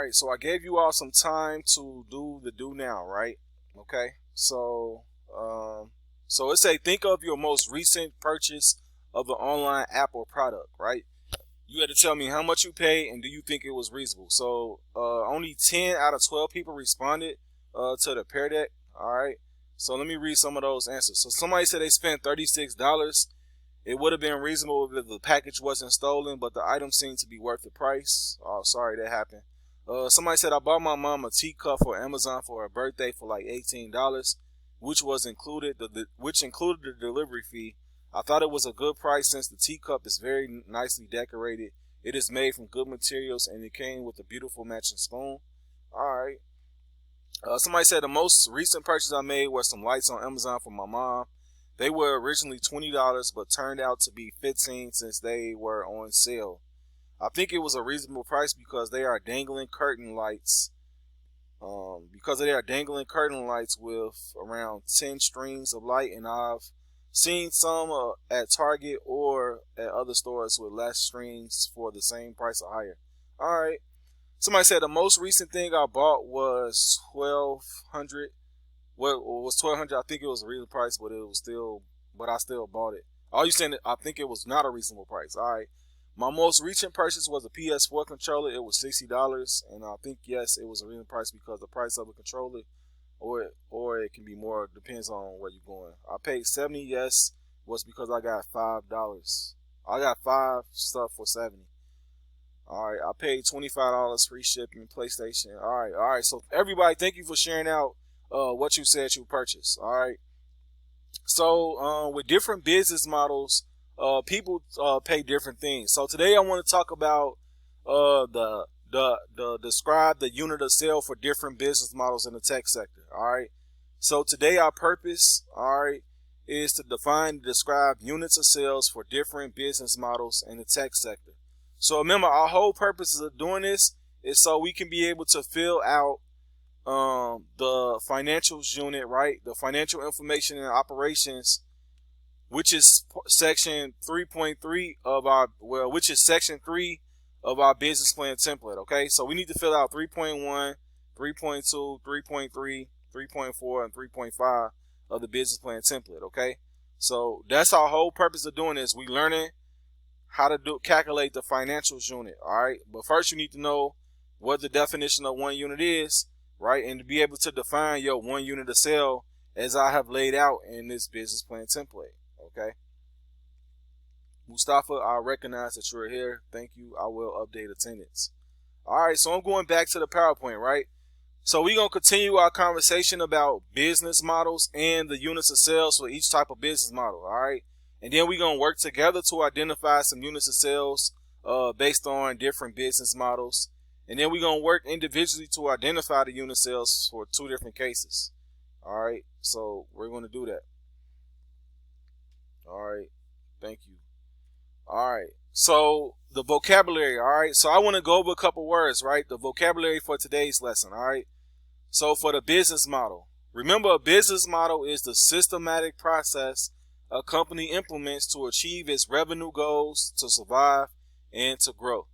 right, so I gave you all some time to do the do now, right? Okay, so it's a think of your most recent purchase of an online app or product, right? You had to tell me how much you paid and do you think it was reasonable. So only 10 out of 12 people responded to the Pear Deck. All right, so let me read some of those answers. So somebody said they spent $36. It would have been reasonable if the package wasn't stolen, but the item seemed to be worth the price. Oh, sorry that happened. Somebody said I bought my mom a teacup for Amazon for her birthday for like $18, which included the delivery fee. I thought it was a good price since the teacup is very nicely decorated. It is made from good materials and it came with a beautiful matching spoon. All right. Somebody said the most recent purchase I made was some lights on Amazon for my mom. They were originally $20, but turned out to be $15 since they were on sale. I think it was a reasonable price because they are dangling curtain lights. With around 10 strings of light, and I've seen some at Target or at other stores with less strings for the same price or higher. All right. Somebody said the most recent thing I bought was $1,200. Well, it was $1,200. I think it was a reasonable price, but I still bought it. Are you saying that I think it was not a reasonable price? All right. My most recent purchase was a PS4 controller. It was $60, and I think yes, it was a reasonable price because the price of a controller, or it can be more. Depends on where you're going. I paid $70. Yes, was because I got $5. I got 5 stuff for $70. All right. I paid $25 free shipping. PlayStation. All right. So everybody, thank you for sharing out what you said you purchased. All right. So with different business models, people pay different things. So today I want to talk about describe the unit of sale for different business models in the tech sector. All right. So today our purpose, all right, is to define and describe units of sales for different business models in the tech sector. So remember, our whole purpose of doing this is so we can be able to fill out the financials unit, right? The financial information and operations, which is section 3.3 of section 3 of our business plan template. Okay, so we need to fill out 3.1, 3.2, 3.3, 3.4, and 3.5 of the business plan template. Okay, so that's our whole purpose of doing this. We learning how to calculate the financials unit. All right, but first you need to know what the definition of one unit is, right? And to be able to define your one unit of sale as I have laid out in this business plan template. Okay. Mustafa, I recognize that you're here. Thank you. I will update attendance. All right. So I'm going back to the PowerPoint, right? So we're going to continue our conversation about business models and the units of sales for each type of business model. All right. And then we're going to work together to identify some units of sales based on different business models. And then we're going to work individually to identify the unit sales for 2 different cases. All right. So we're going to do that. All right. Thank you. All right. So the vocabulary. All right. So I want to go over a couple words, right? The vocabulary for today's lesson. All right. So for the business model, remember, a business model is the systematic process a company implements to achieve its revenue goals, to survive, and to grow.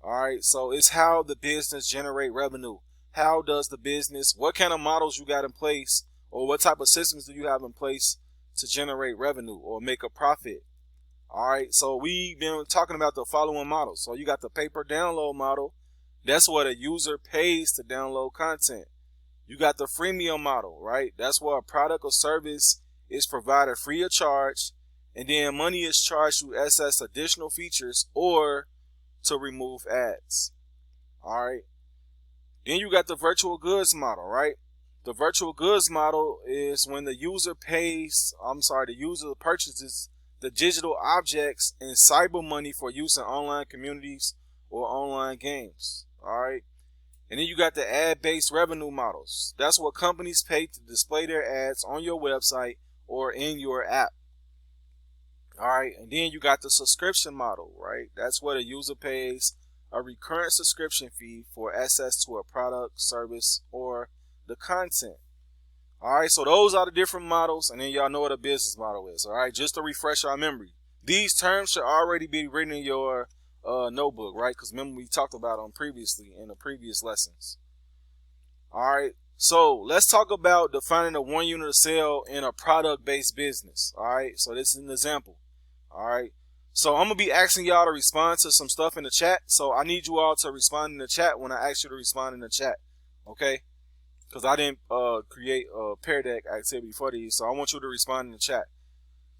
All right. So it's how the business generate revenue. How does the business, what kind of models you got in place, or what type of systems do you have in place to generate revenue or make a profit? All right. So we've been talking about the following models. So you got the pay per download model. That's what a user pays to download content. You got the freemium model, right? That's where a product or service is provided free of charge, and then money is charged to access additional features or to remove ads. All right. Then you got the virtual goods model, right? The virtual goods model is when the user purchases the digital objects and cyber money for use in online communities or online games. All right. And then you got the ad-based revenue models. That's what companies pay to display their ads on your website or in your app. All right. And then you got the subscription model, right? That's where the user pays a recurrent subscription fee for access to a product, service, or the content. All right. So those are the different models. And then y'all know what a business model is. All right. Just to refresh our memory. These terms should already be written in your notebook, right? Because remember we talked about them previously in the previous lessons. All right. So let's talk about defining a one unit of sale in a product-based business. All right. So this is an example. All right. So I'm gonna be asking y'all to respond to some stuff in the chat. So I need you all to respond in the chat when I ask you to respond in the chat. Okay? Because I didn't create a Pear Deck activity for these, so I want you to respond in the chat.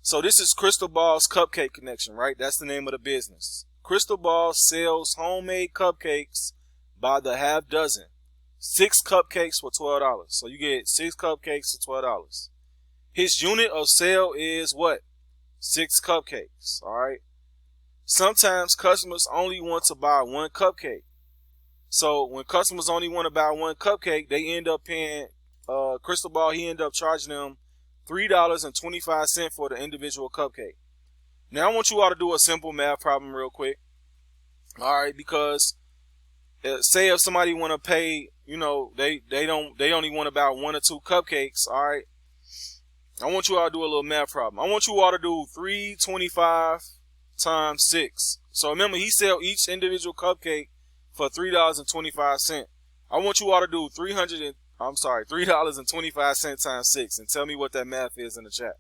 So this is Crystal Ball's Cupcake Connection, right? That's the name of the business. Crystal Ball sells homemade cupcakes by the half dozen. 6 cupcakes for $12. So you get 6 cupcakes for $12. His unit of sale is what? 6 cupcakes. All right. Sometimes customers only want to buy 1 cupcake. So when customers only want to buy 1 cupcake, they end up paying Crystal Ball. He ended up charging them $3.25 for the individual cupcake. Now I want you all to do a simple math problem real quick. All right, because say if somebody want to pay, you know, they only want about 1 or 2 cupcakes. All right, I want you all to do a little math problem. I want you all to do 325 times 6. So remember, he sell each individual cupcake for $3.25. I want you all to do $3.25 times 6 and tell me what that math is in the chat.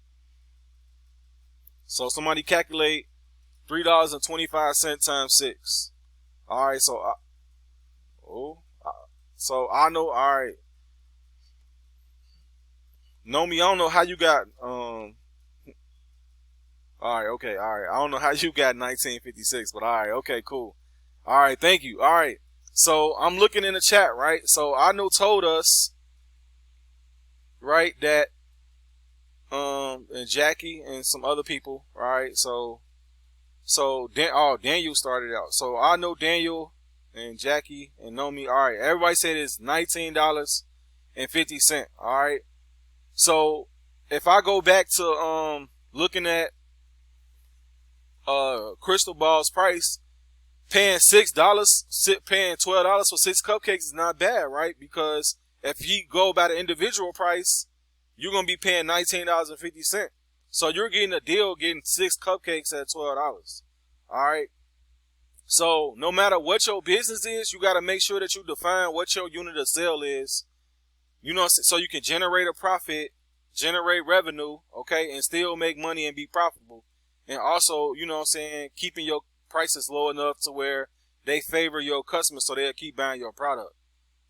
So somebody calculate $3.25 times 6. All right, so I know. All right, Nomi, I don't know how you got all right, okay, all right. I don't know how you got 1956, but all right, okay, cool. All right, thank you. All right, so I'm looking in the chat, right? So I know told us, right, that and Jackie and some other people, right? So Daniel started out. So I know Daniel and Jackie and Nomi. All right, everybody said it's $19.50. All right, so if I go back to looking at Crystal Ball's price, paying paying $12 for 6 cupcakes is not bad, right? Because if you go by the individual price, you're gonna be paying $19.50. So you're getting a deal, getting 6 cupcakes at $12. All right. So no matter what your business is, you got to make sure that you define what your unit of sale is. You know, so you can generate a profit, generate revenue, okay, and still make money and be profitable. And also, you know what I'm saying, keeping your prices low enough to where they favor your customers so they'll keep buying your product.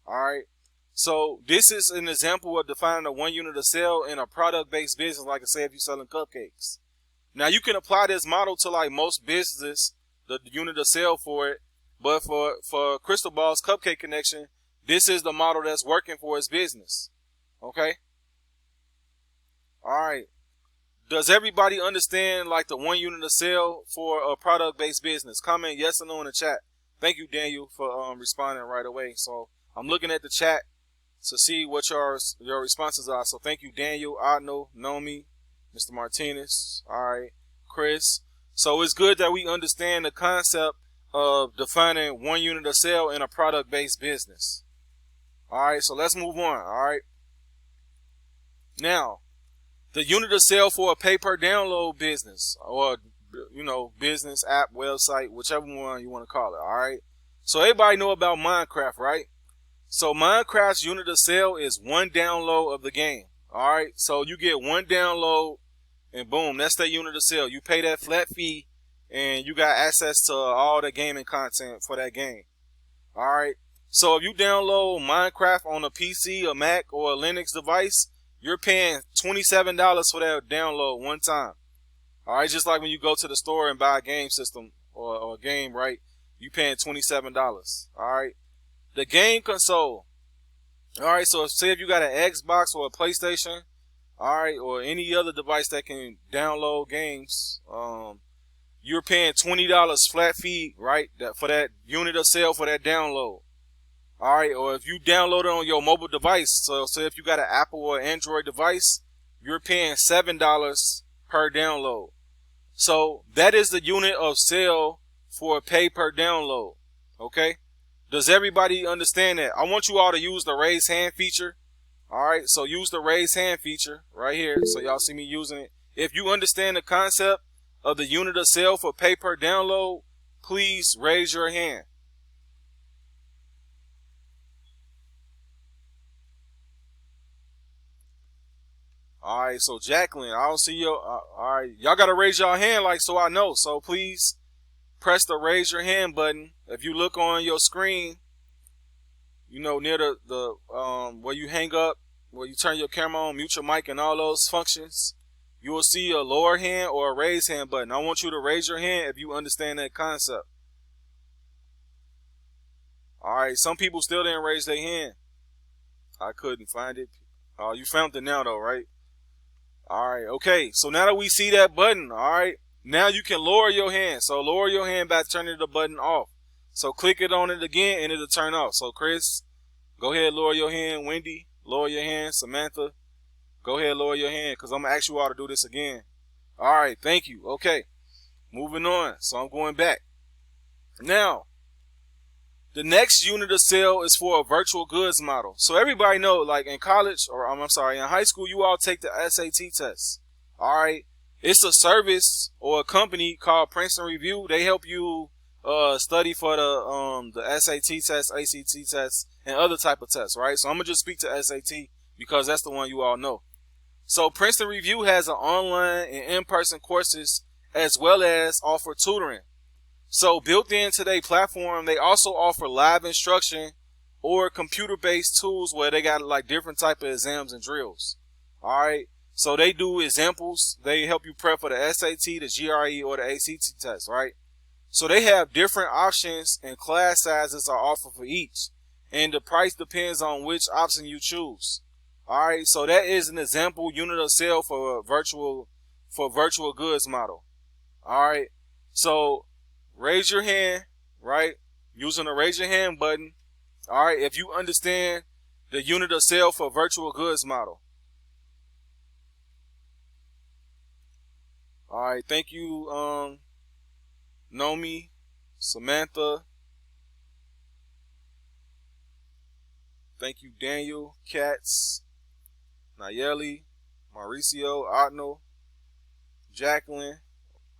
All right. So this is an example of defining a one unit of sale in a product-based business, like I said, if you're selling cupcakes. Now you can apply this model to like most businesses, the unit of sale for it, but for Crystal Ball's Cupcake Connection, this is the model that's working for his business. Okay. All right. Does everybody understand like the one unit of sale for a product-based business? Comment yes or no in the chat. Thank you, Daniel, for responding right away. So I'm looking at the chat to see what your responses are. So thank you, Daniel, Adno, Nomi, Mr. Martinez, all right, Chris. So it's good that we understand the concept of defining one unit of sale in a product-based business. All right, so let's move on. All right. Now, the unit of sale for a pay-per-download business, or, you know, business, app, website, whichever one you want to call it. All right. So everybody know about Minecraft, right? So Minecraft's unit of sale is 1 download of the game. All right. So you get 1 download and boom, that's the unit of sale. You pay that flat fee and you got access to all the gaming content for that game. All right. So if you download Minecraft on a PC, a Mac, or a Linux device, you're paying $27 for that download one time. All right. Just like when you go to the store and buy a game system or a game, right? You paying $27. All right. The game console. All right. So say if you got an Xbox or a PlayStation, all right, or any other device that can download games, you're paying $20 flat fee, right? For that unit of sale for that download. All right. Or if you download it on your mobile device, so say if you got an Apple or Android device, you're paying $7 per download. So that is the unit of sale for a pay per download. Okay. Does everybody understand that? I want you all to use the raise hand feature. All right. So use the raise hand feature right here. So y'all see me using it. If you understand the concept of the unit of sale for pay per download, please raise your hand. All right, so Jacqueline, I don't see your. All right, y'all gotta raise your hand, like, so I know. So please press the raise your hand button. If you look on your screen, near the where you hang up, where you turn your camera on, mute your mic, and all those functions, you will see a lower hand or a raise hand button. I want you to raise your hand if you understand that concept. All right, some people still didn't raise their hand. I couldn't find it. Oh, you found it now, though, right? All right, okay. So now that we see that button, all right, now you can lower your hand. So lower your hand by turning the button off. So click it on it again, and it'll turn off. So Chris, go ahead, lower your hand. Wendy, lower your hand. Samantha, go ahead, lower your hand, because I'm going to ask you all to do this again. All right, thank you. Okay, moving on. So I'm going back. Now, the next unit of sale is for a virtual goods model. So everybody know, like in college, or I'm sorry, in high school, you all take the SAT test. All right, it's a service or a company called Princeton Review. They help you study for the SAT test, ACT test, and other type of tests. Right. So I'm gonna just speak to SAT because that's the one you all know. So Princeton Review has an online and in-person courses as well as offer tutoring. So built into their platform, they also offer live instruction or computer-based tools where they got like different type of exams and drills. All right. So they do examples. They help you prep for the SAT, the GRE, or the ACT test. Right. So they have different options and class sizes are offered for each, and the price depends on which option you choose. All right. So that is an example unit of sale for virtual goods model. All right. So raise your hand, right? Using the raise your hand button. All right. If you understand the unit of sale for virtual goods model. All right. Thank you, Nomi, Samantha. Thank you, Daniel, Katz, Nayeli, Mauricio, Otno, Jacqueline.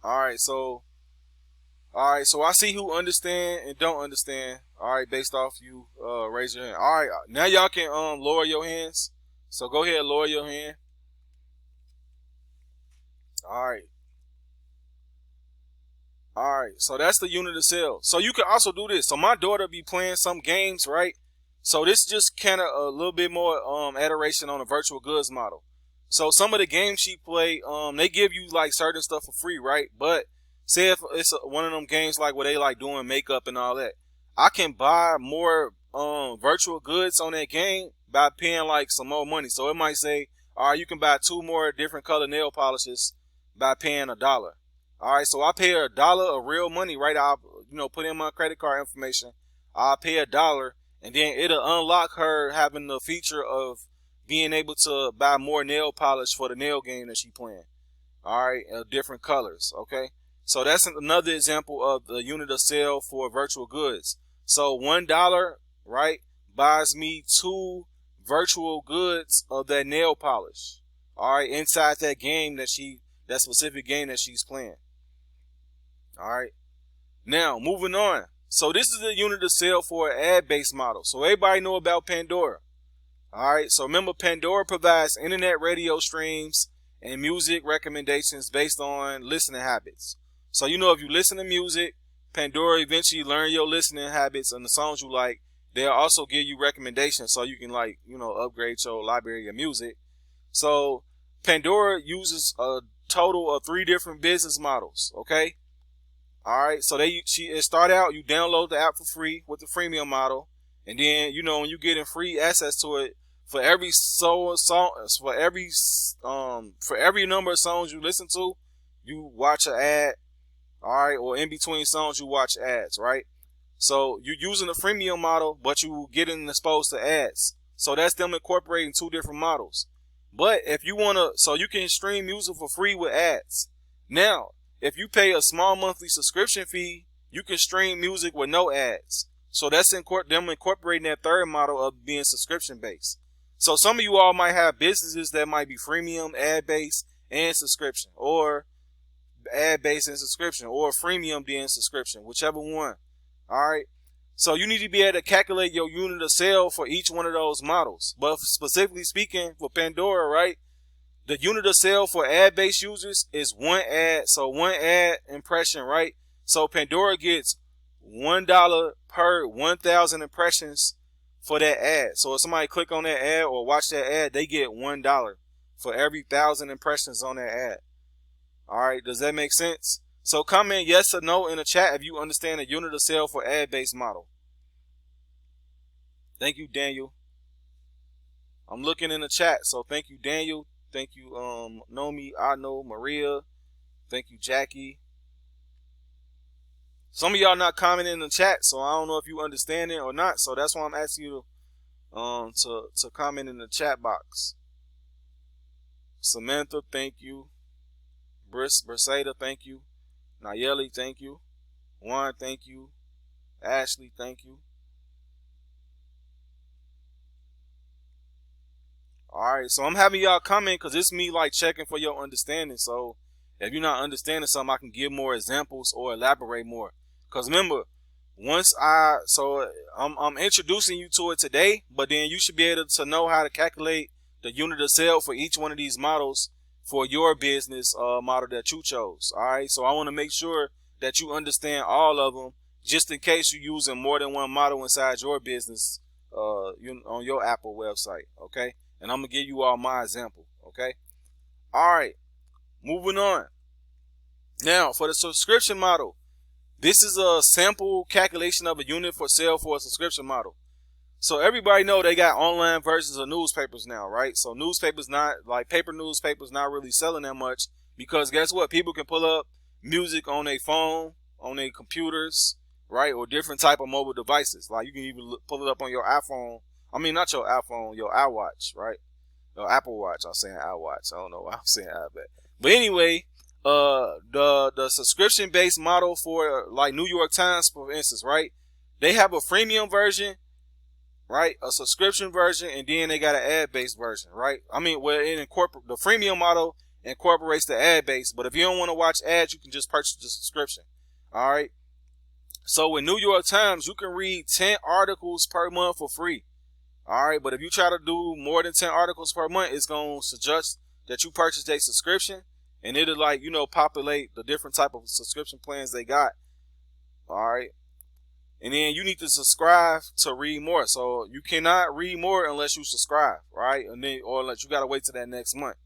All right. So I see who understand and don't understand. All right, based off you raise your hand. All right, now y'all can lower your hands. So go ahead, lower your hand. All right. All right, so that's the unit of sale. So you can also do this. So my daughter be playing some games, right? So this just kind of a little bit more adoration on a virtual goods model. So some of the games she play, they give you like certain stuff for free, right? But say if it's one of them games like where they like doing makeup and all that, I can buy more virtual goods on that game by paying like some more money. So it might say, all right, you can buy 2 more different color nail polishes by paying $1. All right, so I pay $1 of real money, right? I'll put in my credit card information. I'll pay $1, and then it'll unlock her having the feature of being able to buy more nail polish for the nail game that she playing. All right, different colors. Okay. So that's another example of the unit of sale for virtual goods. So $1, right, buys me 2 virtual goods of that nail polish. All right, inside that game that specific game that she's playing. All right. Now moving on. So this is the unit of sale for an ad-based model. So everybody know about Pandora. All right. So remember, Pandora provides internet radio streams and music recommendations based on listening habits. So, if you listen to music, Pandora eventually learn your listening habits and the songs you like. They'll also give you recommendations so you can upgrade your library of music. So Pandora uses a total of 3 different business models. Okay. All right. So it start out, you download the app for free with the freemium model. And then, when you getting free access to it, for every for every number of songs you listen to, you watch an ad. All right, or in between songs, you watch ads, right? So you're using the freemium model, but you getting exposed to ads. So that's them incorporating 2 different models. But if you so you can stream music for free with ads. Now, if you pay a small monthly subscription fee, you can stream music with no ads. So that's them incorporating that 3rd model of being subscription based. So some of you all might have businesses that might be freemium, ad based, and subscription, or ad-based and subscription, or freemium then subscription, whichever one. All right. So you need to be able to calculate your unit of sale for each one of those models. But specifically speaking for Pandora, right? The unit of sale for ad-based users is one ad. So one ad impression, right? So Pandora gets $1 per 1,000 impressions for that ad. So if somebody click on that ad or watch that ad, they get $1 for every 1,000 impressions on that ad. All right, does that make sense? So comment yes or no in the chat if you understand the unit of sale for ad-based model. Thank you, Daniel. I'm looking in the chat, so thank you, Daniel. Thank you, Nomi, Arno, Maria. Thank you, Jackie. Some of y'all not commenting in the chat, so I don't know if you understand it or not. So that's why I'm asking you to comment in the chat box. Samantha, thank you. Brisada, thank you. Nayeli, thank you. Juan, thank you. Ashley, thank you. Alright, so I'm having y'all comment because it's me like checking for your understanding. So if you're not understanding something, I can give more examples or elaborate more. Because remember, I'm introducing you to it today, but then you should be able to know how to calculate the unit of sale for each one of these models for your business model that you chose. All right, so I want to make sure that you understand all of them, just in case you're using more than one model inside your business on your Apple website. Okay, and I'm gonna give you all my example. Okay, all right, moving on. Now for the subscription model, this is a sample calculation of a unit for sale for a subscription model. So everybody know they got online versions of newspapers now, right? So newspapers, not like paper newspapers, not really selling that much, because guess what? People can pull up music on their phone, on their computers, right? Or different type of mobile devices. Like you can even pull it up on your iPhone. I mean, not your iPhone, your iWatch, right? Your Apple Watch. I'm saying iWatch. I don't know why I'm saying iPad. But anyway, the subscription based model for like New York Times, for instance, right? They have a freemium version, right? A subscription version, and then they got an ad-based version, right? I mean, well, the freemium model incorporates the ad-based, but if you don't want to watch ads, you can just purchase the subscription. All right. So with New York Times, you can read 10 articles per month for free. All right, but if you try to do more than 10 articles per month, it's going to suggest that you purchase a subscription, and it'll like, populate the different type of subscription plans they got. All right. And then you need to subscribe to read more. So you cannot read more unless you subscribe, right? And then, or unless you got to wait till that next month.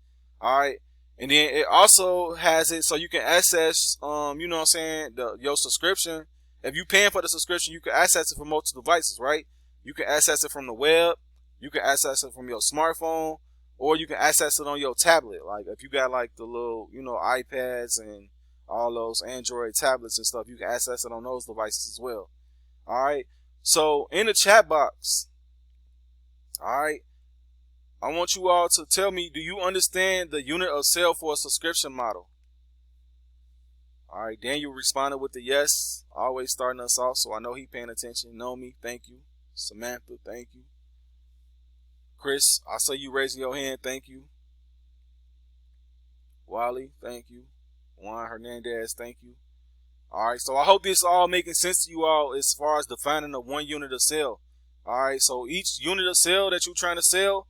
All right. And then it also has it so you can access, your subscription. If you paying for the subscription, you can access it from multiple devices, right? You can access it from the web. You can access it from your smartphone, or you can access it on your tablet. Like if you got like the little, iPads and all those Android tablets and stuff, you can access it on those devices as well. All right. So in the chat box, all right, I want you all to tell me, do you understand the unit of sale for a subscription model? All right. Daniel responded with the yes, always starting us off. So I know he paying attention. Know me. Thank you. Samantha. Thank you. Chris, I saw you raising your hand. Thank you. Wally. Thank you. Juan Hernandez. Thank you. All right, so I hope this all making sense to you all as far as defining the one unit of sale. All right, so each unit of sale that you're trying to sell,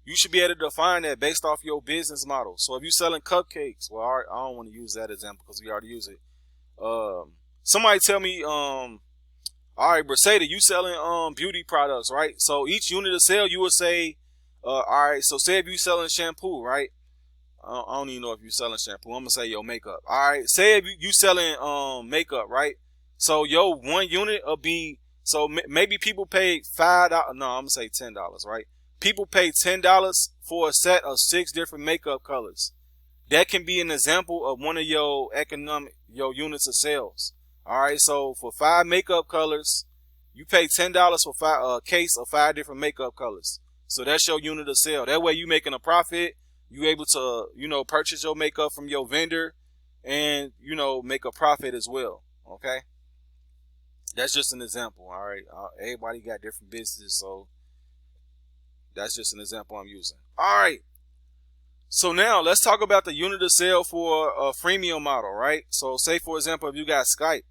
you should be able to define that based off your business model. So if you're selling cupcakes, well, I don't want to use that example because we already use it. Somebody tell me, all right, Brisada, you selling beauty products, right? So each unit of sale, you would say, all right, so say if you selling shampoo, right? I don't even know if you're selling shampoo. I'm gonna say your makeup. All right. Say if you selling makeup, right? So your one unit will be, so maybe people pay $5. No, I'm gonna say $10, right? People pay $10 for a set of 6 different makeup colors. That can be an example of one of your units of sales. All right. So for 5 makeup colors, you pay $10 for a case of 5 different makeup colors. So that's your unit of sale. That way you making a profit. You able to, purchase your makeup from your vendor and, make a profit as well. Okay. That's just an example. All right. Everybody got different businesses. So that's just an example I'm using. All right. So now let's talk about the unit of sale for a freemium model, right? So say for example, if you got Skype.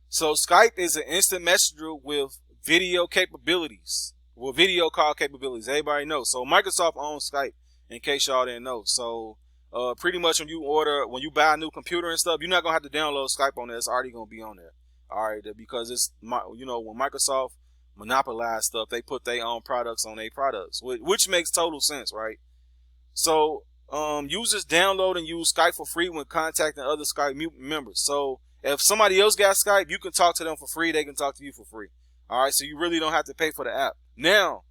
So Skype is an instant messenger with video capabilities. Well, video call capabilities. Everybody knows. So Microsoft owns Skype, in case y'all didn't know. So pretty much when you buy a new computer and stuff, you're not gonna have to download Skype on there. It's already gonna be on there. All right, because it's when Microsoft monopolize stuff, they put their own products on their products, which makes total sense, right? So users download and use Skype for free when contacting other Skype members. So if somebody else got Skype, you can talk to them for free. They can talk to you for free. All right, so you really don't have to pay for the app. Now,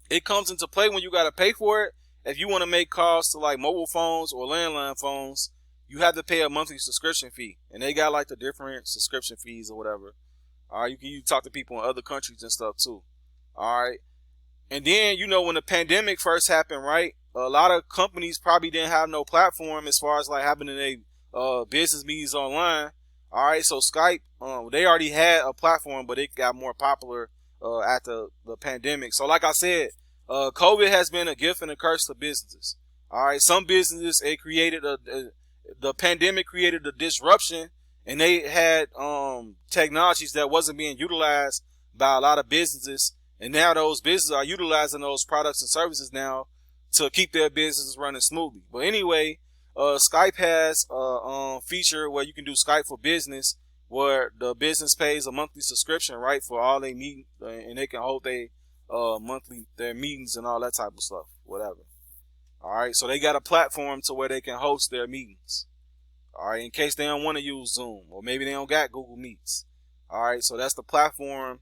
it comes into play when you got to pay for it. If you want to make calls to like mobile phones or landline phones, you have to pay a monthly subscription fee. And they got like the different subscription fees or whatever. All right, you can talk to people in other countries and stuff too. All right. And then, when the pandemic first happened, right, a lot of companies probably didn't have no platform as far as like having their business meetings online. All right, so Skype, they already had a platform, but it got more popular after the pandemic. So like I said, COVID has been a gift and a curse to businesses. All right, some businesses, the pandemic created a disruption, and they had technologies that wasn't being utilized by a lot of businesses. And now those businesses are utilizing those products and services now to keep their businesses running smoothly. But anyway, Skype has a feature where you can do Skype for Business, where the business pays a monthly subscription, right, for all they meet, and they can hold their meetings and all that type of stuff, whatever. All right, so they got a platform to where they can host their meetings. All right, in case they don't want to use Zoom, or maybe they don't got Google Meets. All right, so that's the platform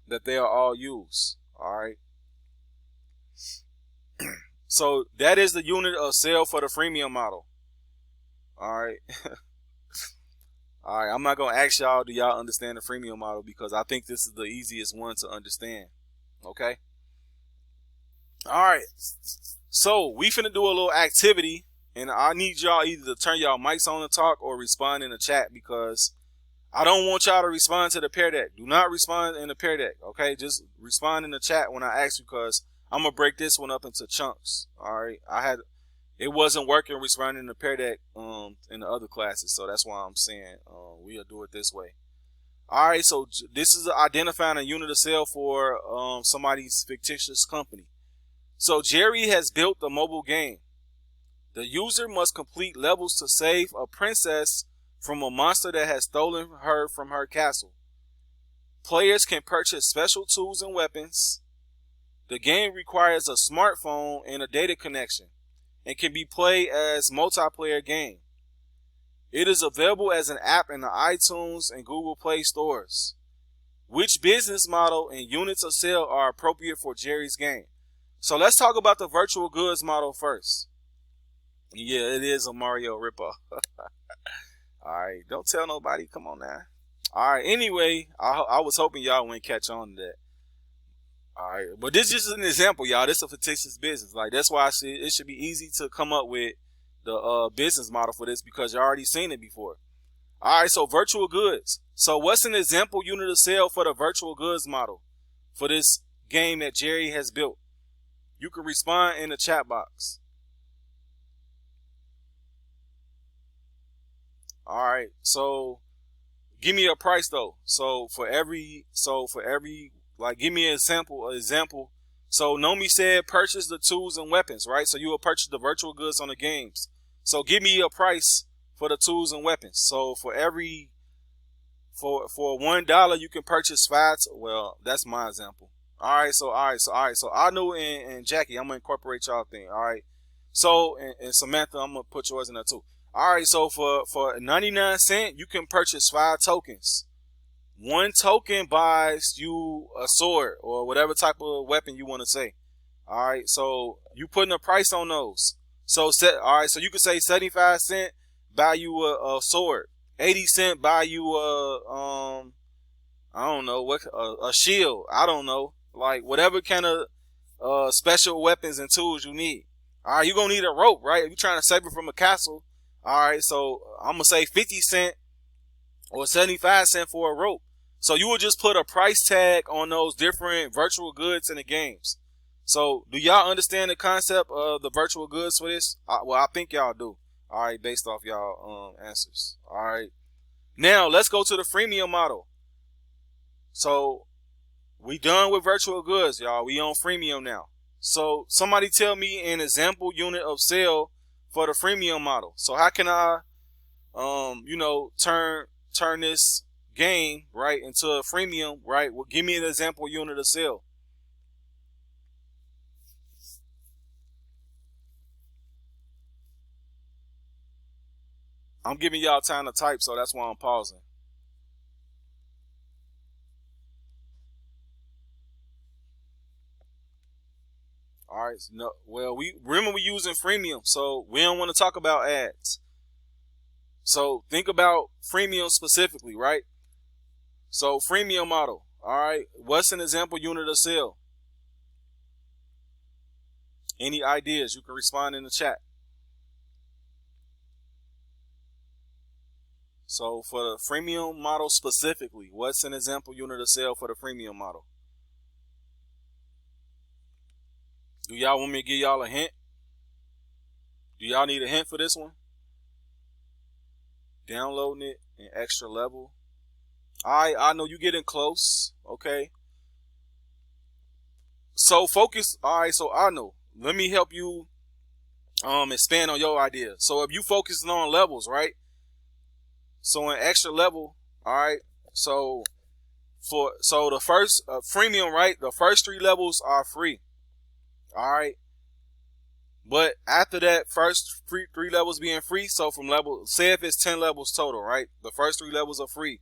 that they'll all use. All right. So that is the unit of sale for the freemium model. All right. All right. I'm not going to ask y'all, do y'all understand the freemium model? Because I think this is the easiest one to understand. Okay. All right. So we finna do a little activity, and I need y'all either to turn y'all mics on to talk or respond in the chat, because I don't want y'all to respond to the Pear Deck. Do not respond in the Pear Deck, okay? Just respond in the chat when I ask you, because I'm going to break this one up into chunks, all right? It wasn't working responding in the Pear Deck in the other classes, so that's why I'm saying we'll do it this way. All right, so this is identifying a unit of sale for somebody's fictitious company. So Jerry has built a mobile game. The user must complete levels to save a princess from a monster that has stolen her from her castle. Players can purchase special tools and weapons. The game requires a smartphone and a data connection and can be played as multiplayer game. It is available as an app in the iTunes and Google Play stores. Which business model and units of sale are appropriate for Jerry's game? So let's talk about the virtual goods model first. Yeah, it is a Mario ripoff. All right, don't tell nobody. Come on now. All right, anyway, I was hoping y'all wouldn't catch on to that. All right, but this is just an example, y'all. This is a fictitious business. Like, that's why it should be easy to come up with the business model for this, because you already seen it before. All right, so virtual goods. So what's an example unit of sale for the virtual goods model for this game that Jerry has built? You can respond in the chat box. All right, so give me a price though. So for every, like, give me an example. So Nomi said purchase the tools and weapons, right? So you will purchase the virtual goods on the games. So give me a price for the tools and weapons. So for $1 you can purchase 5. Well, that's my example. All right, so I know, and Jackie, I'm gonna incorporate y'all thing. All right, so and Samantha, I'm gonna put yours in there too. All right, so for 99 cents, you can purchase 5 tokens. 1 token buys you a sword or whatever type of weapon you want to say. All right, so you putting a price on those. So all right, so you could say 75 cents buy you a sword. 80 cents buy you I don't know what, a shield. I don't know, like whatever kind of special weapons and tools you need. All right, you're gonna need a rope, right? If you're trying to save it from a castle. All right, so I'm gonna say 50 cents or 75 cents for a rope. So you would just put a price tag on those different virtual goods in the games. So do y'all understand the concept of the virtual goods for this? Well, I think y'all do. All right, based off y'all answers. All right. Now let's go to the freemium model. So we done with virtual goods, y'all. We on freemium now. So somebody tell me an example unit of sale for the freemium model. So how can I, turn this game right into a freemium, right? Well, give me an example unit of sale. I'm giving y'all time to type, so that's why I'm pausing. All right. No, well, we remember we using freemium, so we don't want to talk about ads. So think about freemium specifically, right? So freemium model. All right. What's an example unit of sale? Any ideas? You can respond in the chat. So for the freemium model specifically, what's an example unit of sale for the freemium model? Do y'all want me to give y'all a hint? Do y'all need a hint for this one? Downloading it in extra level. I know you getting close. Okay. So focus. All right. So I know. Let me help you expand on your idea. So if you focusing on levels, right? So in extra level, all right. So the first freemium, right? The first 3 levels are free. All right. But after that first 3 levels being free, so from level, say if it's 10 levels total, right? The first 3 levels are free.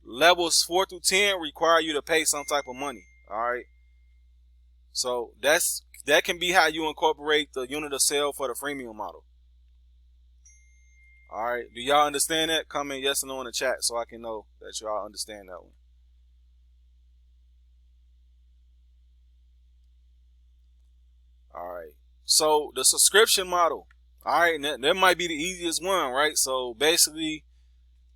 Levels 4 through 10 require you to pay some type of money. All right. So that can be how you incorporate the unit of sale for the freemium model. All right. Do y'all understand that? Comment yes or no in the chat so I can know that y'all understand that one. All right. So the subscription model. All right. That might be the easiest one, right? So basically,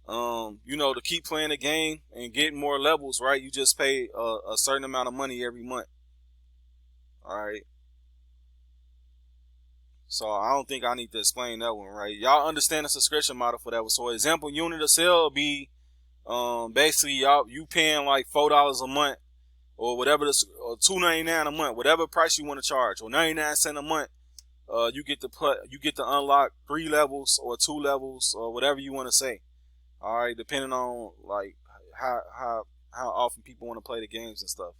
to keep playing the game and get more levels, right? You just pay a certain amount of money every month. All right. So I don't think I need to explain that one, right? Y'all understand the subscription model for that one. So example unit of sale will be basically you paying like $4 a month or whatever, or $2.99 a month, whatever price you want to charge, or 99 cents a month. You get to unlock 3 levels or 2 levels or whatever you want to say. All right, depending on like how often people want to play the games and stuff.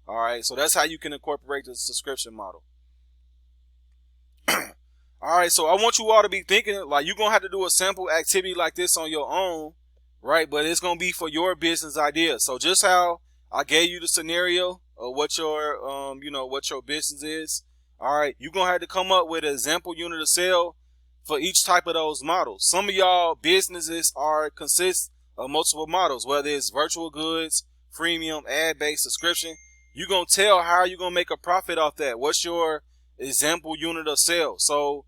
All right, so that's how you can incorporate the subscription model. All right, so I want you all to be thinking like you're gonna have to do a simple activity like this on your own, right? But it's gonna be for your business idea. So just how I gave you the scenario of what your business is. All right, you're gonna have to come up with an example unit of sale for each type of those models. Some of y'all businesses consist of multiple models, whether it's virtual goods, freemium, ad-based, subscription. You're gonna tell how you're gonna make a profit off that. What's your example unit of sale? So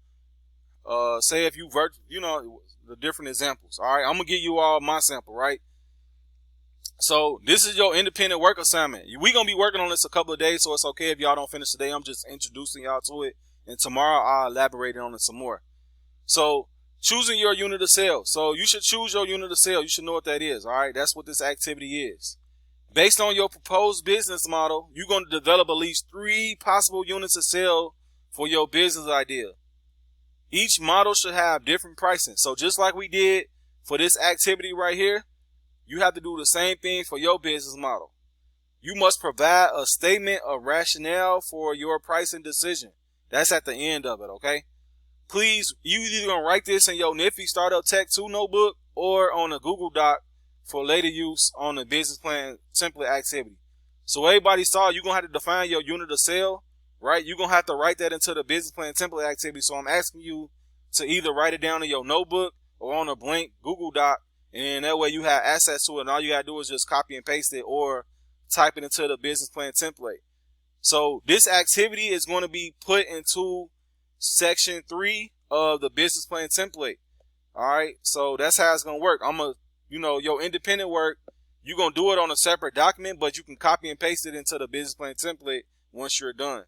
say if the different examples. All right, I'm gonna give you all my sample, right? So this is your independent work assignment. We're gonna be working on this a couple of days, so it's okay if y'all don't finish today. I'm just introducing y'all to it, and tomorrow I'll elaborate on it some more. So choosing your unit of sale. So you should choose your unit of sale. You should know what that is. All right, that's what this activity is. Based on your proposed business model, you're going to develop at least 3 possible units of sale for your business idea. Each model should have different pricing. So just like we did for this activity right here, you have to do the same thing for your business model. You must provide a statement of rationale for your pricing decision. That's at the end of it, okay? Please, you either going to write this in your Nifty Startup Tech 2 notebook or on a Google Doc for later use on the business plan template activity. So everybody saw you're going to have to define your unit of sale, right? You're going to have to write that into the business plan template activity. So I'm asking you to either write it down in your notebook or on a blank Google Doc, and that way you have access to it, and all you got to do is just copy and paste it or type it into the business plan template. So this activity is going to be put into section 3 of the business plan template. All right, so that's how it's going to work. Your independent work, you're going to do it on a separate document, but you can copy and paste it into the business plan template once you're done.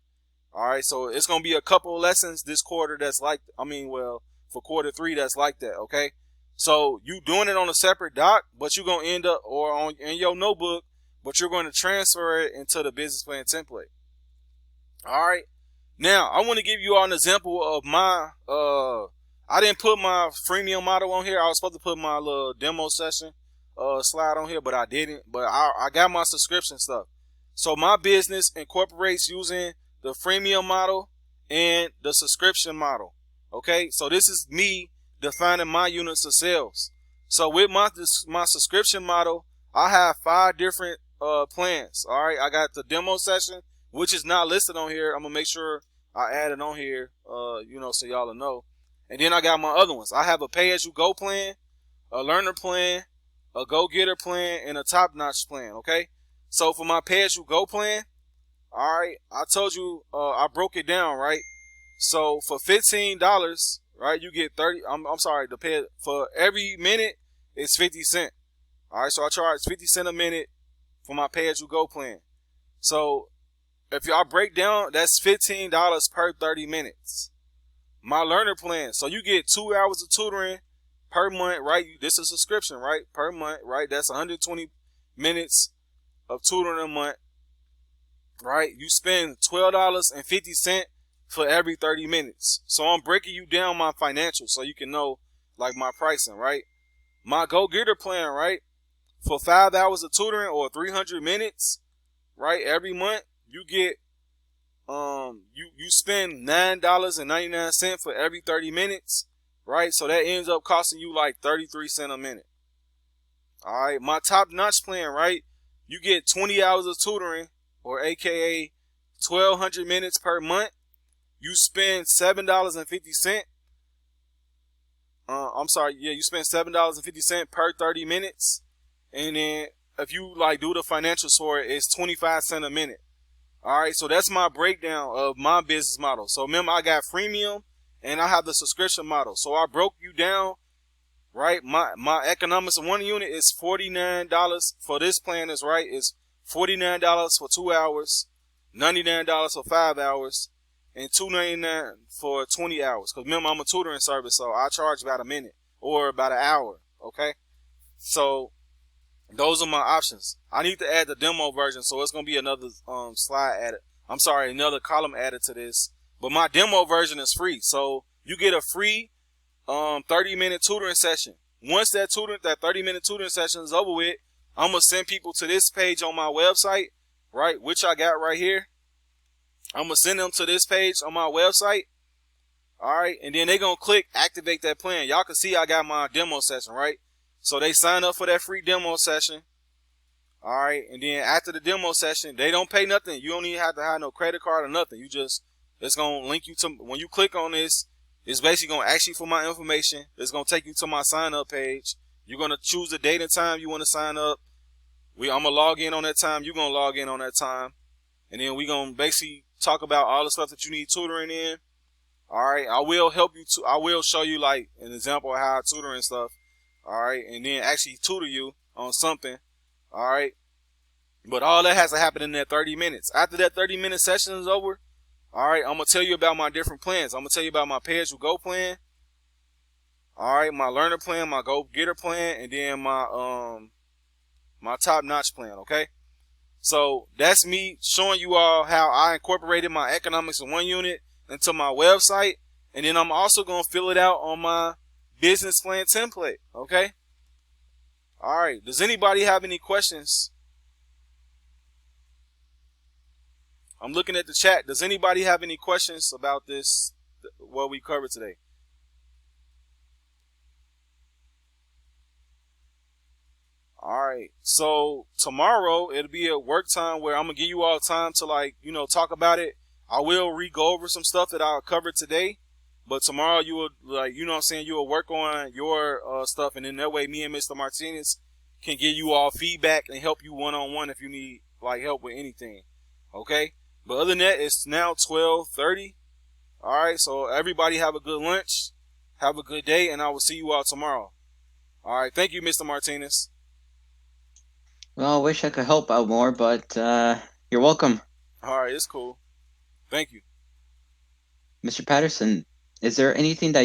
All right, so it's gonna be a couple of lessons this quarter that's like, for quarter 3 that's like that. Okay, so you doing it on a separate doc, but you're gonna end up or on in your notebook, but you're going to transfer it into the business plan template. All right, now I want to give you all an example of my. I didn't put my freemium model on here. I was supposed to put my little demo session slide on here, but I didn't. But I got my subscription stuff. So my business incorporates using the freemium model and the subscription model. Okay, so this is me defining my units of sales. So with my subscription model, I have 5 different plans. All right, I got the demo session, which is not listed on here. I'm gonna make sure I add it on here, so y'all will know. And then I got my other ones. I have a pay-as-you-go plan, a learner plan, a go-getter plan, and a top-notch plan. Okay, so for my pay-as-you-go plan, all right, I told you I broke it down, right? So for $15, right, you get 30. I'm sorry, the pay for every minute is 50 cents. All right, so I charge 50 cents a minute for my pay-as-you-go plan. So if y'all break down, that's $15 per 30 minutes. My learner plan, so you get 2 hours of tutoring per month, right? This is a subscription, right? Per month, right? That's 120 minutes of tutoring a month, right? You spend $12.50 for every 30 minutes. So I'm breaking you down my financials so you can know like my pricing, right? My go-getter plan, right? For 5 hours of tutoring or 300 minutes, right? Every month you get you spend $9.99 for every 30 minutes, right? So that ends up costing you like 33 cents a minute. All right, my top-notch plan, right? You get 20 hours of tutoring, or AKA 1,200 minutes per month. You spend $7.50. You spend $7.50 per 30 minutes, and then if you like do the financials for it, it's 25 cents a minute. All right, so that's my breakdown of my business model. So remember, I got freemium and I have the subscription model. So I broke you down, right? My economics of 1 unit is $49 for this plan. Is right. It's $49 for 2 hours, $99 for 5 hours, and $2.99 for 20 hours. Because remember, I'm a tutoring service, so I charge about a minute or about an hour. Okay, so those are my options. I need to add the demo version, so it's going to be another slide added. Another column added to this. But my demo version is free, so you get a free 30-minute tutoring session. Once that 30-minute tutoring session is over with, I'm going to send people to this page on my website, right, which I got right here. I'm going to send them to this page on my website, all right, and then they're going to click activate that plan. Y'all can see I got my demo session, right? So they sign up for that free demo session. All right. And then after the demo session, they don't pay nothing. You don't even have to have no credit card or nothing. It's going to link you to, when you click on this, it's basically going to ask you for my information. It's going to take you to my sign up page. You're going to choose the date and time you want to sign up. I'm going to log in on that time. You're going to log in on that time. And then we're going to basically talk about all the stuff that you need tutoring in. All right. I will help you I will show you like an example of how I tutor and stuff. All right, and then actually tutor you on something. All right, but all that has to happen in that 30 minutes. After that 30-minute session is over, all right, I'm gonna tell you about my different plans. I'm gonna tell you about my pay-as-you-go plan. All right, my learner plan, my go-getter plan, and then my top-notch plan. Okay, so that's me showing you all how I incorporated my economics in 1 unit into my website, and then I'm also gonna fill it out on my business plan template. Okay. All right. Does anybody have any questions? I'm looking at the chat. Does anybody have any questions about this, what we covered today? All right. So tomorrow it'll be a work time where I'm gonna give you all time to talk about it. I will re-go over some stuff that I covered today. But tomorrow you will you will work on your stuff, and then that way me and Mr. Martinez can give you all feedback and help you one-on-one if you need help with anything. Okay? But other than that, it's now 12:30. All right, so everybody have a good lunch. Have a good day, and I will see you all tomorrow. All right, thank you, Mr. Martinez. Well, I wish I could help out more, but you're welcome. All right, it's cool. Thank you. Mr. Patterson, is there anything that